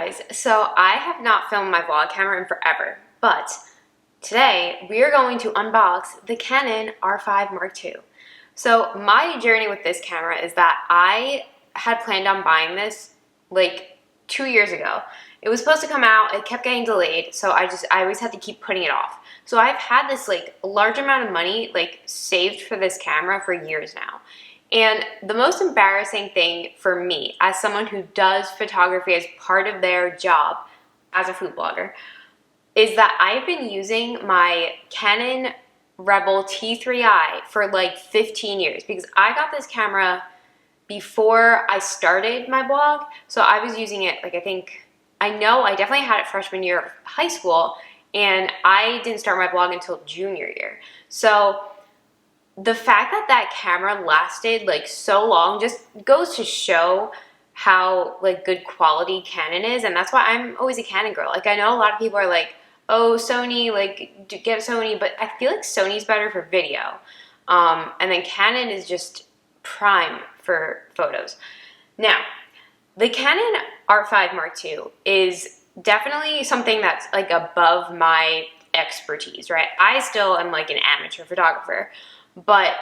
guys, so I have not filmed my vlog camera in forever, but today we are going to unbox the Canon R5 Mark II. So my journey with this camera is that I had planned on buying this like 2 years ago. It was supposed to come out, it kept getting delayed, so I always had to keep putting it off. So I've had this like large amount of money like saved for this camera for years now. And the most embarrassing thing for me, as someone who does photography as part of their job as a food blogger, is that I've been using my Canon Rebel T3i for like 15 years because I got this camera before I started my blog. So I was using it like I definitely had it freshman year of high school, and I didn't start my blog until junior year. So the fact that that camera lasted like so long just goes to show how like good quality Canon is, and that's why I'm always a Canon girl. Like I know a lot of people are like, oh, Sony, like get a Sony, but I feel like Sony's better for video, and then Canon is just prime for photos. Now, the Canon R5 Mark II is definitely something that's like above my expertise, right? I still am like an amateur photographer. But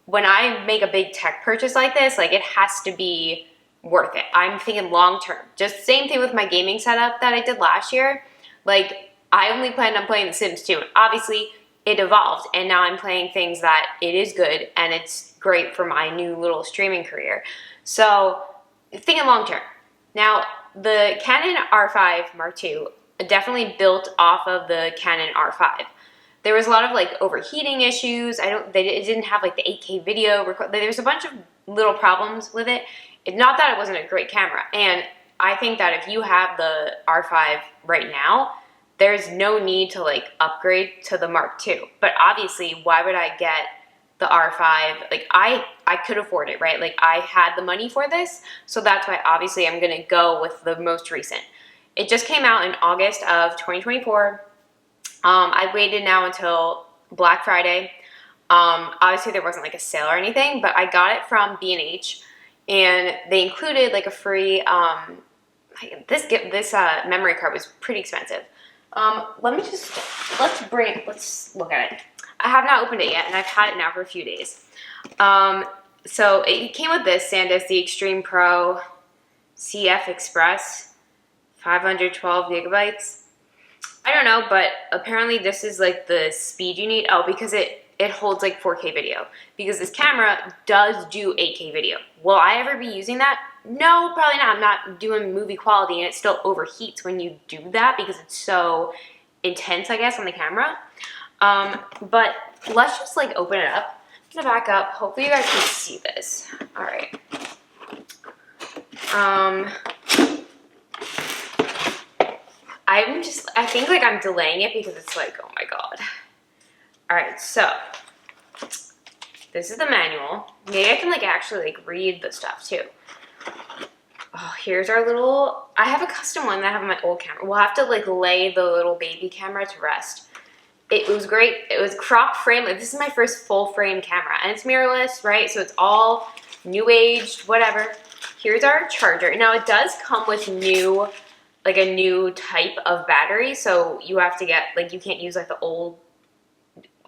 when I make a big tech purchase like this, like it has to be worth it. I'm thinking long term. Just same thing with my gaming setup that I did last year. Like I only planned on playing The Sims 2. And obviously it evolved, and now I'm playing things that it is good and it's great for my new little streaming career. So thinking long term. Now the Canon R5 Mark II definitely built off of the Canon R5. There was a lot of like overheating issues. It didn't have like the 8K video. There's a bunch of little problems with it. It's not that it wasn't a great camera. And I think that if you have the R5 right now, there's no need to like upgrade to the Mark II. But obviously, why would I get the R5? Like I could afford it, right? Like I had the money for this. So that's why obviously I'm gonna go with the most recent. It just came out in August of 2024. I waited now until Black Friday. Obviously there wasn't like a sale or anything, but I got it from B&H, and they included like a free, this memory card was pretty expensive. Let's look at it. I have not opened it yet, and I've had it now for a few days. So it came with this SanDisk, the Extreme Pro CF Express, 512 gigabytes. I don't know, but apparently this is like the speed you need. Oh, because it holds like 4K video. Because this camera does do 8K video. Will I ever be using that? No, probably not. I'm not doing movie quality, and it still overheats when you do that because it's so intense, I guess, on the camera. But let's just like open it up. I'm gonna back up. Hopefully you guys can see this. All right. I think like I'm delaying it because it's like, oh my God. All right, so this is the manual. Maybe I can like actually like read the stuff too. Oh, here's our little, I have a custom one that I have on my old camera. We'll have to like lay the little baby camera to rest. It was great. It was crop frame. Like, this is my first full frame camera, and it's mirrorless, right? So it's all new aged, whatever. Here's our charger. Now it does come with a new type of battery, so you have to get, like, you can't use like the old,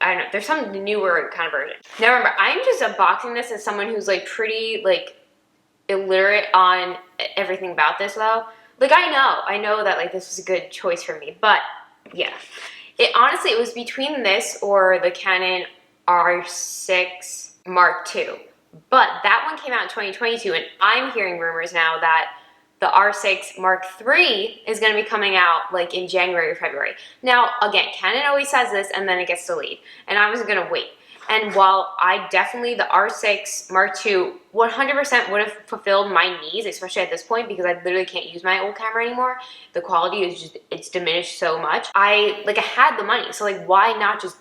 I don't know, there's some newer kind of version. Now remember, I'm just unboxing this as someone who's like pretty like illiterate on everything about this though. Like I know that like this was a good choice for me, but yeah. Honestly, it was between this or the Canon R6 Mark II, but that one came out in 2022, and I'm hearing rumors now that the R6 Mark III is going to be coming out like in January or February. Now, again, Canon always says this and then it gets delayed, and I was going to wait. And while the R6 Mark II 100% would have fulfilled my needs, especially at this point because I literally can't use my old camera anymore. The quality is it's diminished so much. I had the money, so like why not just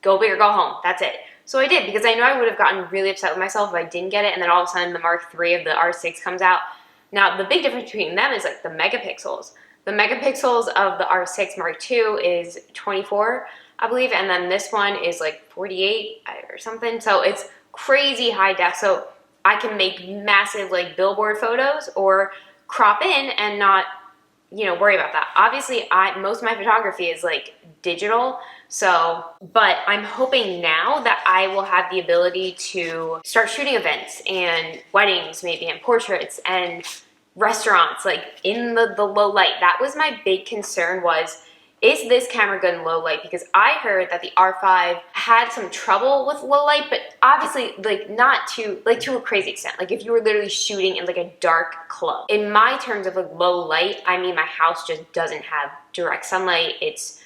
go big or go home? That's it. So I did, because I know I would have gotten really upset with myself if I didn't get it, and then all of a sudden the Mark III of the R6 comes out. Now, the big difference between them is like the megapixels. The megapixels of the R6 Mark II is 24, I believe, and then this one is like 48 or something. So it's crazy high def. So I can make massive like billboard photos or crop in and not worry about that. Obviously, most of my photography is like digital, so, but I'm hoping now that I will have the ability to start shooting events and weddings maybe and portraits and restaurants like in the low light. That was my big concern, was, is this camera good in low light? Because I heard that the R5 had some trouble with low light, but obviously like not to a crazy extent. Like if you were literally shooting in like a dark club. In my terms of like low light, I mean my house just doesn't have direct sunlight. It's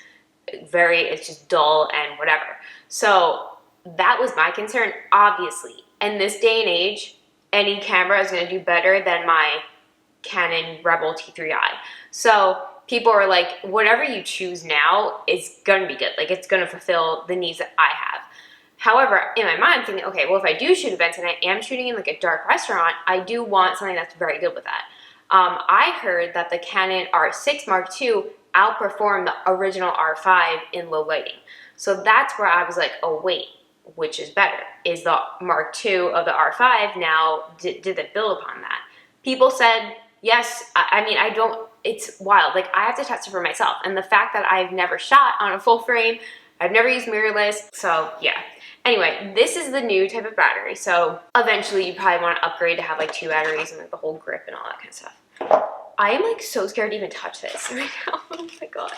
just dull and whatever. So that was my concern. Obviously, in this day and age, any camera is going to do better than my Canon Rebel T3i. So people are like, whatever you choose now is going to be good. Like it's going to fulfill the needs that I have. However, in my mind, I'm thinking, okay, well, if I do shoot events and I am shooting in like a dark restaurant, I do want something that's very good with that. I heard that the Canon R6 Mark II outperformed the original R5 in low lighting. So that's where I was like, oh wait, which is better? Is the Mark II of the R5 now, did it build upon that? People said, yes. I mean, it's wild. Like I have to test it for myself. And the fact that I've never shot on a full frame, I've never used mirrorless. So yeah. Anyway, this is the new type of battery. So eventually you probably want to upgrade to have like 2 batteries and like the whole grip and all that kind of stuff. I am like so scared to even touch this right now. Oh my god.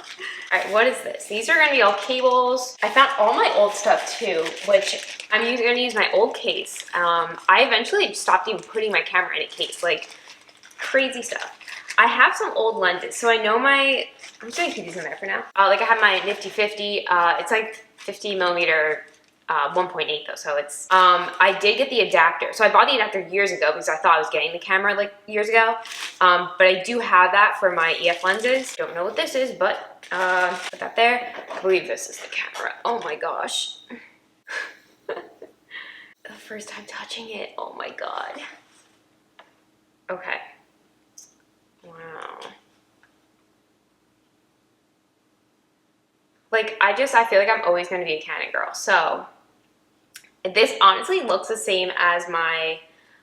All right, what is this? These are gonna be all cables. I found all my old stuff too, which I'm gonna use my old case. I eventually stopped even putting my camera in a case, like crazy stuff. I have some old lenses, so I know I'm just gonna keep these in there for now. Like I have my Nifty 50. It's like 50 millimeter 1.8 though, so it's I did get the adapter. So I bought the adapter years ago because I thought I was getting the camera like years ago, but I do have that for my EF lenses. Don't know what this is, but put that there. I believe this is the camera. Oh my gosh. The first time touching it. Oh my god. Okay. Wow. Like I feel like I'm always going to be a Canon girl. So this honestly looks the same as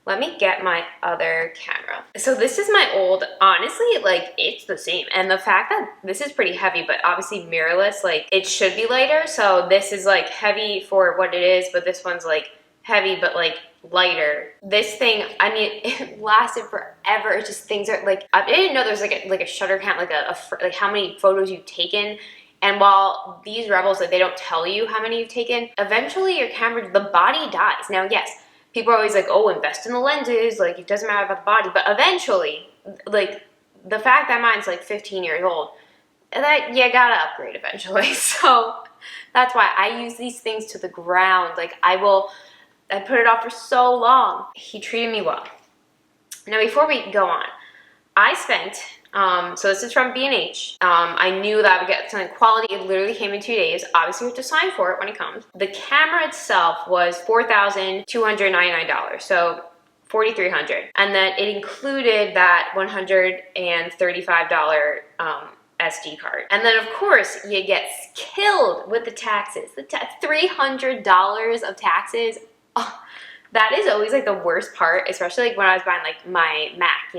let me get my other camera. So this is my old, honestly, like it's the same. And the fact that this is pretty heavy, but obviously mirrorless, like it should be lighter. So this is like heavy for what it is, but this one's like heavy, but like lighter. This thing, I mean, it lasted forever. It's just things are like, I didn't know there's like a shutter count, like how many photos you've taken. And while these Rebels, like they don't tell you how many you've taken, eventually your camera, the body dies. Now, yes, people are always like, oh, invest in the lenses, like it doesn't matter about the body, but eventually, like the fact that mine's like 15 years old, that you gotta upgrade eventually. So that's why I use these things to the ground. Like I put it off for so long. He treated me well. Now, before we go on, I spent, so this is from B&H. I knew that I would get something quality. It literally came in 2 days. Obviously, we have to sign for it when it comes. The camera itself was $4,299, so $4,300. And then it included that $135 SD card. And then, of course, you get killed with the taxes. $300 of taxes. Oh, that is always like the worst part, especially like when I was buying like my Mac,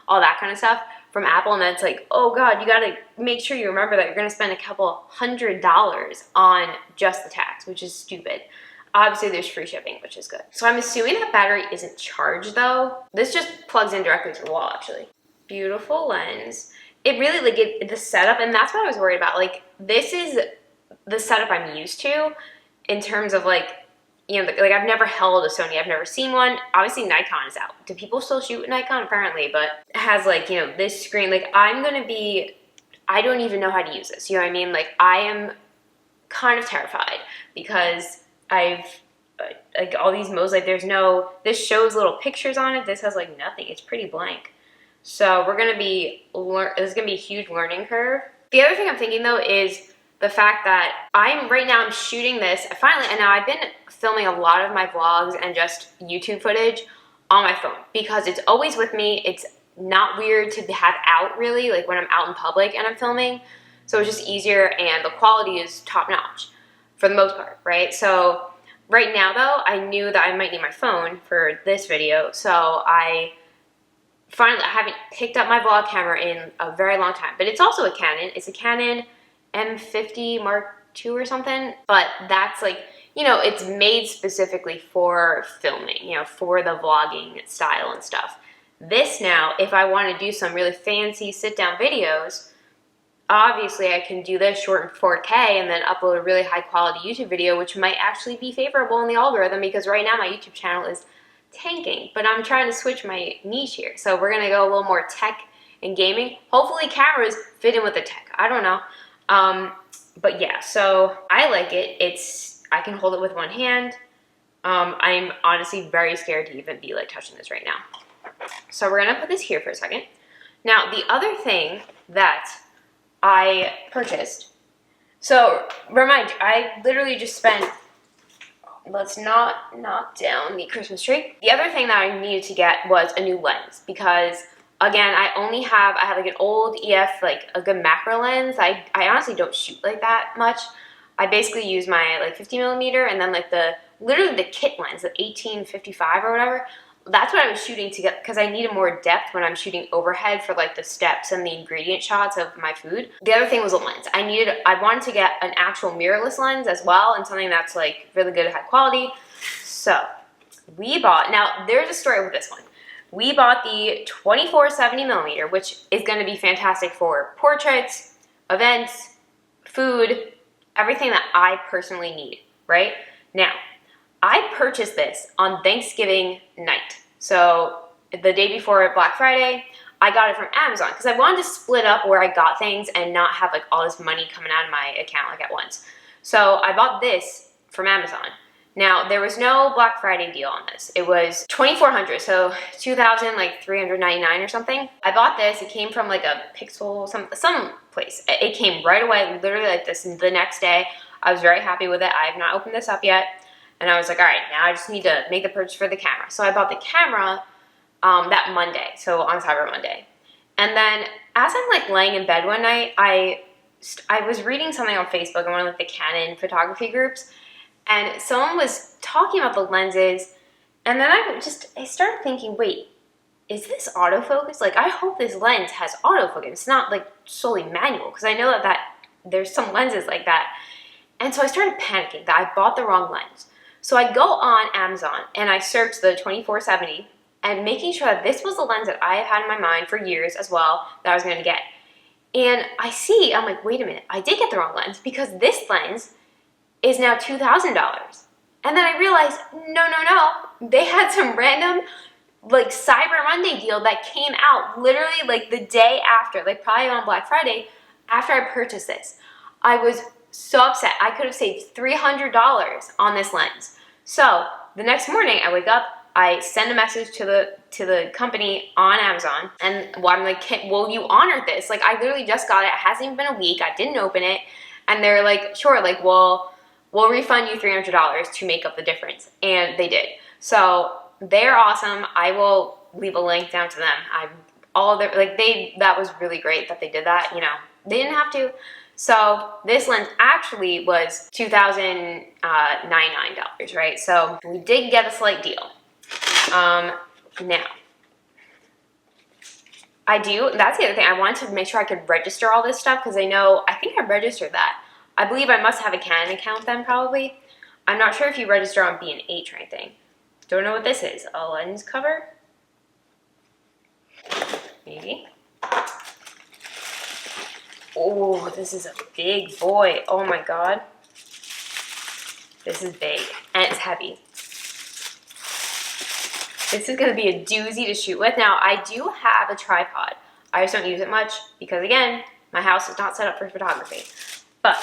all that kind of stuff from Apple. And then it's like, oh god, you gotta make sure you remember that you're gonna spend a couple $100 on just the tax, which is stupid. Obviously there's free shipping, which is good. So I'm assuming that battery isn't charged though. This just plugs in directly to the wall actually. Beautiful lens. It really, like the setup, and that's what I was worried about. Like this is the setup I'm used to in terms of like, like I've never held a Sony. I've never seen one. Obviously Nikon is out. Do people still shoot with Nikon? Apparently, but it has like, this screen. Like I don't even know how to use this. You know what I mean? Like I am kind of terrified because I've like all these modes, like this shows little pictures on it. This has like nothing. It's pretty blank. So this is gonna be a huge learning curve. The other thing I'm thinking though is the fact that right now I'm shooting this finally, and now I've been filming a lot of my vlogs and just YouTube footage on my phone because it's always with me. It's not weird to have out really, like when I'm out in public and I'm filming. So it's just easier and the quality is top notch for the most part, right? So right now though, I knew that I might need my phone for this video. So I finally, I haven't picked up my vlog camera in a very long time, but it's also a Canon. It's a Canon M50 Mark II or something, but that's like, you know, it's made specifically for filming, you know, for the vlogging style and stuff. This now, if I want to do some really fancy sit-down videos, obviously I can do this short in 4K and then upload a really high-quality YouTube video, which might actually be favorable in the algorithm, because right now my YouTube channel is tanking, but I'm trying to switch my niche here. So we're going to go a little more tech and gaming. Hopefully cameras fit in with the tech. I don't know. But yeah, so I like it. I can hold it with one hand. I'm honestly very scared to even be like touching this right now. So we're gonna put this here for a second. Now, the other thing that I purchased, so remind you, I literally just spent, let's not knock down the Christmas tree. The other thing that I needed to get was a new lens, because again, I have like an old EF, like a good macro lens. I honestly don't shoot like that much. I basically use my like 50mm and then like literally the kit lens, the 1855 or whatever. That's what I was shooting to get, because I needed more depth when I'm shooting overhead for like the steps and the ingredient shots of my food. The other thing was a lens. I wanted to get an actual mirrorless lens as well, and something that's like really good, high quality. So we bought, now there's a story with this one. We bought the 24-70mm, which is going to be fantastic for portraits, events, food, everything that I personally need, right? Now, I purchased this on Thanksgiving night. So the day before Black Friday, I got it from Amazon because I wanted to split up where I got things and not have like all this money coming out of my account like at once. So I bought this from Amazon. Now, there was no Black Friday deal on this. It was $2,400, so $2,399 or something. I bought this. It came from like a Pixel, some place. It came right away, literally like this the next day. I was very happy with it. I have not opened this up yet. And I was like, all right, now I just need to make the purchase for the camera. So I bought the camera that Monday, so on Cyber Monday. And then as I'm like laying in bed one night, I was reading something on Facebook in one of like the Canon photography groups, and someone was talking about the lenses, and then I started thinking, wait, is this autofocus? Like, I hope this lens has autofocus. It's not like solely manual, because I know that there's some lenses like that. And so I started panicking that I bought the wrong lens. So I go on Amazon and I search the 24-70 and making sure that this was the lens that I have had in my mind for years as well that I was going to get. And I'm like, wait a minute, I did get the wrong lens, because this lens is now $2,000. And then I realized, no, they had some random like Cyber Monday deal that came out literally like the day after, like probably on Black Friday, after I purchased this. I was so upset. I could have saved $300 on this lens. So the next morning I wake up, I send a message to the company on Amazon, and I'm like, will you honor this? Like, I literally just got it. It hasn't even been a week. I didn't open it. And they're like, sure, like, we'll refund you $300 to make up the difference. And they did. So they're awesome. I will leave a link down to them. That was really great that they did that. You know, they didn't have to. So this lens actually was $2,099, right? So we did get a slight deal. Now, that's the other thing. I wanted to make sure I could register all this stuff, because I think I registered that. I believe I must have a Canon account then, probably. I'm not sure if you register on B&H or anything. Don't know what this is. A lens cover? Maybe. Oh, this is a big boy. Oh my God. This is big, and it's heavy. This is gonna be a doozy to shoot with. Now, I do have a tripod. I just don't use it much because, again, my house is not set up for photography. But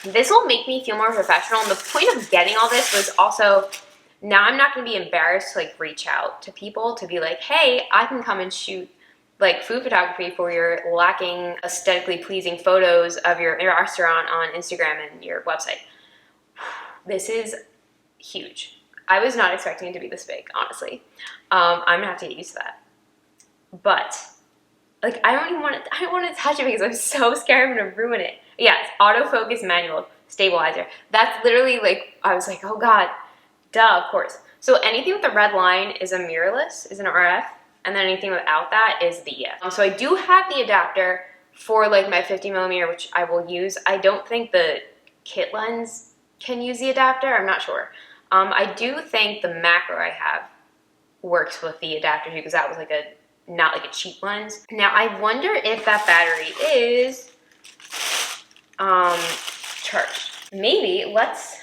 this will make me feel more professional. And the point of getting all this was also, now I'm not gonna be embarrassed to like reach out to people to be like, hey, I can come and shoot like food photography for your lacking aesthetically pleasing photos of your restaurant on Instagram and your website. This is huge. I was not expecting it to be this big, honestly. I'm gonna have to get used to that. But like, I don't want to touch it because I'm so scared I'm gonna ruin it. Yeah, it's autofocus manual stabilizer. That's literally like, I was like, oh God, duh, of course. So anything with the red line is a mirrorless, is an RF, and then anything without that is the EOS. So I do have the adapter for like my 50mm, which I will use. I don't think the kit lens can use the adapter, I'm not sure. I do think the macro I have works with the adapter too, because that was like not like a cheap lens. Now I wonder if that battery is charged. Maybe. Let's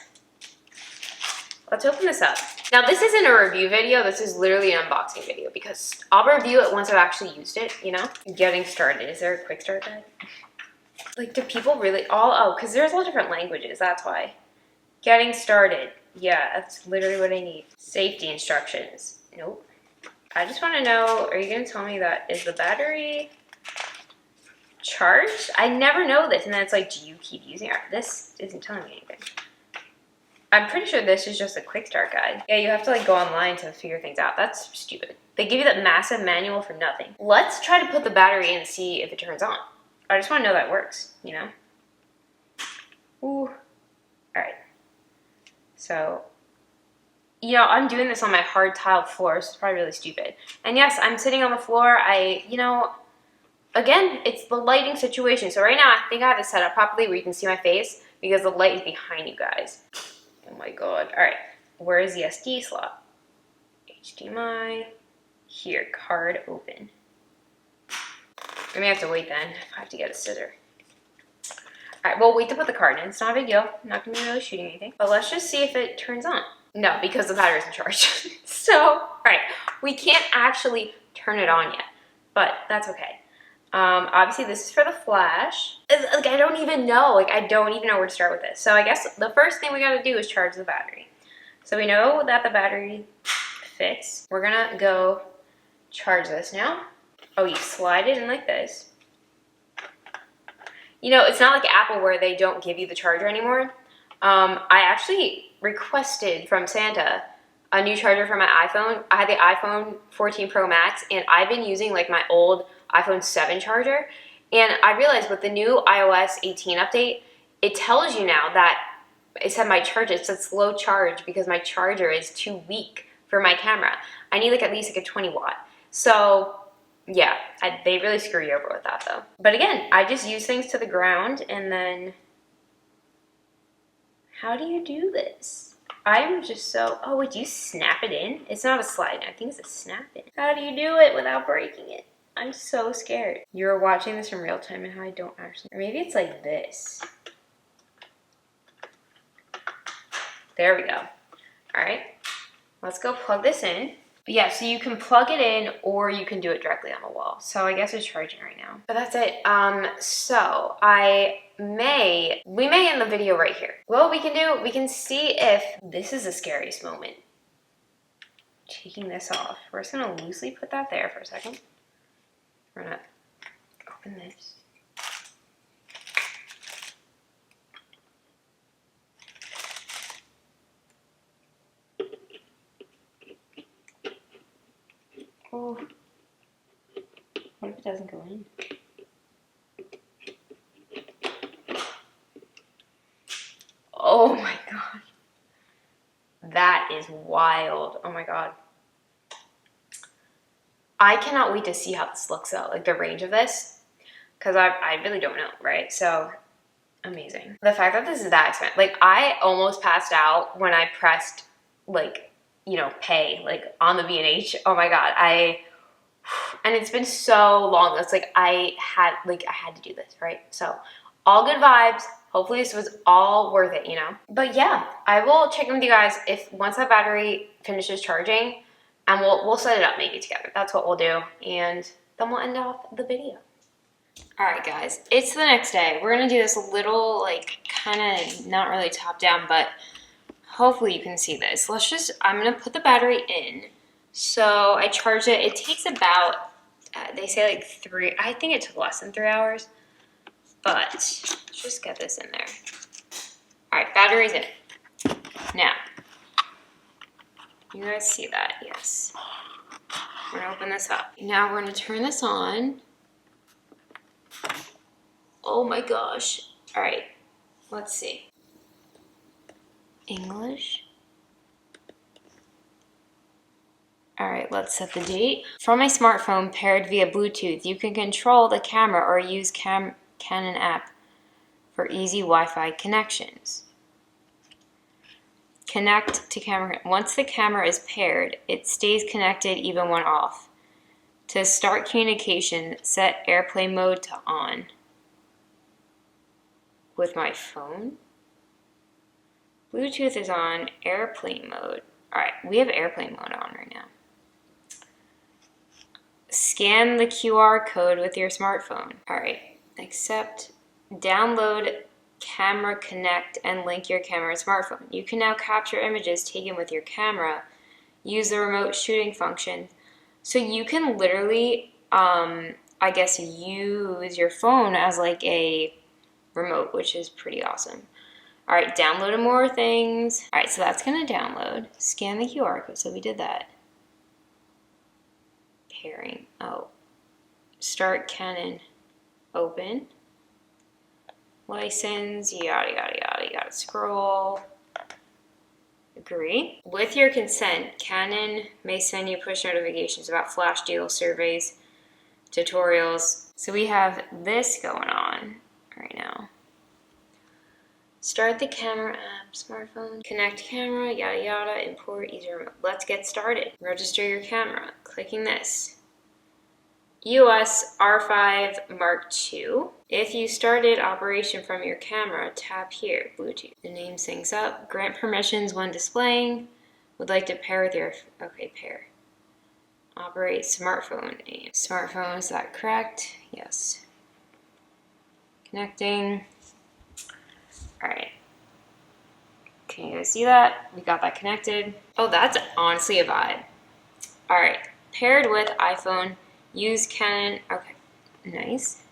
open this up. Now this isn't a review video, this is literally an unboxing video because I'll review it once I've actually used it, you know? Getting started. Is there a quick start guide? Like, do people really oh, because there's all different languages, that's why. Getting started. Yeah, that's literally what I need. Safety instructions. Nope. I just want to know, are you going to tell me that is the battery charged? I never know this. And then it's like, do you keep using it? This isn't telling me anything. I'm pretty sure this is just a quick start guide. Yeah, you have to like go online to figure things out. That's stupid. They give you that massive manual for nothing. Let's try to put the battery in and see if it turns on. I just want to know that it works, you know? Ooh. All right. So, you know, I'm doing this on my hard tile floor, so it's probably really stupid. And yes, I'm sitting on the floor. You know, again, it's the lighting situation. So right now, I think I have it set up properly where you can see my face because the light is behind you guys. Oh my God. All right, where is the SD slot? HDMI, here, card open. I may have to wait then. I have to get a scissor. All right, well, wait to put the card in. It's not a big deal. I'm not gonna be really shooting anything. But let's just see if it turns on. No, because the battery isn't charged. So, all right, we can't actually turn it on yet, but that's okay. Obviously this is for the flash. Like, I don't even know. Like, I don't even know where to start with this. So I guess the first thing we gotta do is charge the battery. So we know that the battery fits. We're gonna go charge this now. Oh, you slide it in like this. You know, it's not like Apple where they don't give you the charger anymore. I actually requested from Santa a new charger for my iPhone. I had the iPhone 14 Pro Max, and I've been using like my old iPhone 7 charger. And I realized with the new iOS 18 update, it tells you now that it said my charger, it said slow charge because my charger is too weak for my camera. I need like at least like a 20 watt. So yeah, they really screw you over with that though. But again, I just use things to the ground and then, how do you do this? I'm just so, oh wait, do you snap it in? It's not a slide, I think it's a snap in. How do you do it without breaking it? I'm so scared. You're watching this in real time and how I don't actually, or maybe it's like this. There we go. All right, let's go plug this in. But yeah, so you can plug it in or you can do it directly on the wall. So I guess it's charging right now. But that's it. So we may end the video right here. What we can do, we can see if this is the scariest moment. Taking this off. We're just gonna loosely put that there for a second. We're gonna open this. Oh, what if it doesn't go in? Oh my God. That is wild. Oh my God. I cannot wait to see how this looks though, like the range of this, because I really don't know, right? So amazing. The fact that this is that expensive, like I almost passed out when I pressed like, you know, pay like on the B&H. Oh my God. And it's been so long. It's like I had to do this, right? So all good vibes. Hopefully this was all worth it, you know? But yeah, I will check in with you guys if once that battery finishes charging, and we'll set it up maybe together. That's what we'll do. And then we'll end off the video. All right, guys, it's the next day. We're gonna do this a little like kind of not really top down, but hopefully you can see this. I'm gonna put the battery in. So I charge it. It takes about, they say like 3, I think it took less than 3 hours. But let's just get this in there. All right, battery's in. Now, you guys see that? Yes. We're gonna open this up. Now we're gonna turn this on. Oh my gosh. All right, let's see. English. All right, let's set the date. From a smartphone paired via Bluetooth, you can control the camera or use Canon app for easy Wi-Fi connections. Connect to camera. Once the camera is paired, it stays connected even when off. To start communication, set airplane mode to on. With my phone? Bluetooth is on, airplane mode. All right, we have airplane mode on right now. Scan the QR code with your smartphone. All right, accept. Download Camera Connect and link your camera and smartphone. You can now capture images taken with your camera. Use the remote shooting function. So you can literally, I guess, use your phone as like a remote, which is pretty awesome. All right, download more things. All right, so that's gonna download. Scan the QR code, so we did that. Pairing, oh. Start Canon, open. License, yada, yada, yada, you gotta scroll. Agree. With your consent, Canon may send you push notifications about flash deals, surveys, tutorials. So we have this going on right now. Start the camera app, smartphone, connect camera, yada yada, import, easier remote. Let's get started. Register your camera, clicking this. EOS R5 Mark II. If you started operation from your camera, tap here, Bluetooth. The name syncs up. Grant permissions when displaying. Would like to pair with your, okay, pair. Operate smartphone name. Smartphone, is that correct? Yes. Connecting. All right. Can you guys see that? We got that connected. Oh, that's honestly a vibe. All right, paired with iPhone. Use Canon, okay, nice.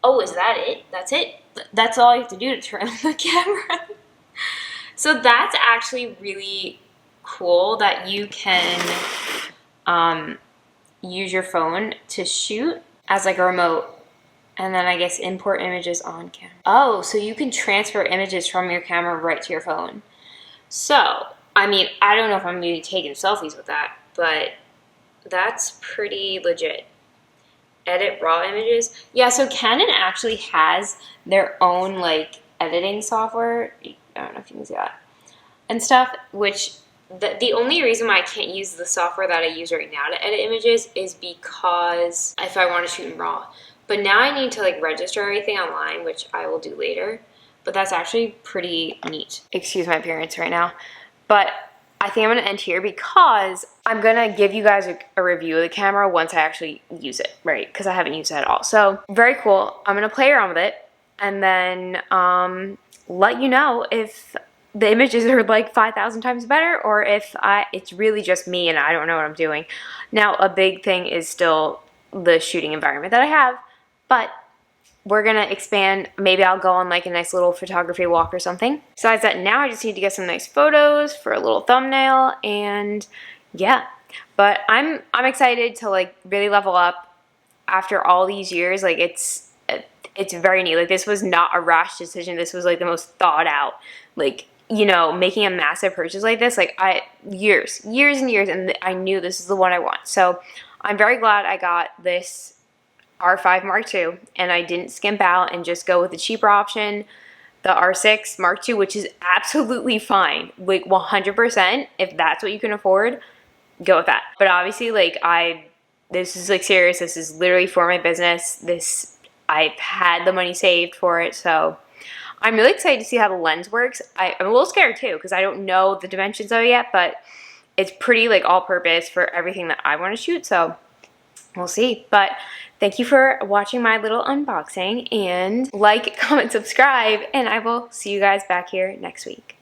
Oh, is that it? That's it? That's all you have to do to turn on the camera. So that's actually really cool that you can use your phone to shoot as like a remote and then I guess import images on camera. Oh, so you can transfer images from your camera right to your phone. So, I mean, I don't know if I'm gonna be taking selfies with that, but that's pretty legit. Edit raw images. Yeah, so Canon actually has their own like editing software. I don't know if you can see that. And stuff, which the only reason why I can't use the software that I use right now to edit images is because if I want to shoot in raw. But now I need to like register everything online, which I will do later. But that's actually pretty neat. Excuse my appearance right now. But I think I'm going to end here because I'm going to give you guys a review of the camera once I actually use it, right? Because I haven't used it at all. So very cool. I'm going to play around with it and then let you know if the images are like 5,000 times better or if it's really just me and I don't know what I'm doing. Now, a big thing is still the shooting environment that I have, but we're gonna expand. Maybe I'll go on like a nice little photography walk or something. Besides that, now I just need to get some nice photos for a little thumbnail and yeah. But I'm excited to like really level up after all these years. Like it's very neat. Like this was not a rash decision. This was like the most thought out, like, you know, making a massive purchase like this, like years and years, and I knew this is the one I want. So I'm very glad I got this R5 Mark II, and I didn't skimp out and just go with the cheaper option, the R6 Mark II, which is absolutely fine. Like 100%, if that's what you can afford, go with that. But obviously, like this is like serious. This is literally for my business. I've had the money saved for it, so I'm really excited to see how the lens works. I'm a little scared too because I don't know the dimensions of it yet, but it's pretty like all-purpose for everything that I want to shoot, so we'll see. But thank you for watching my little unboxing, and like, comment, subscribe, and I will see you guys back here next week.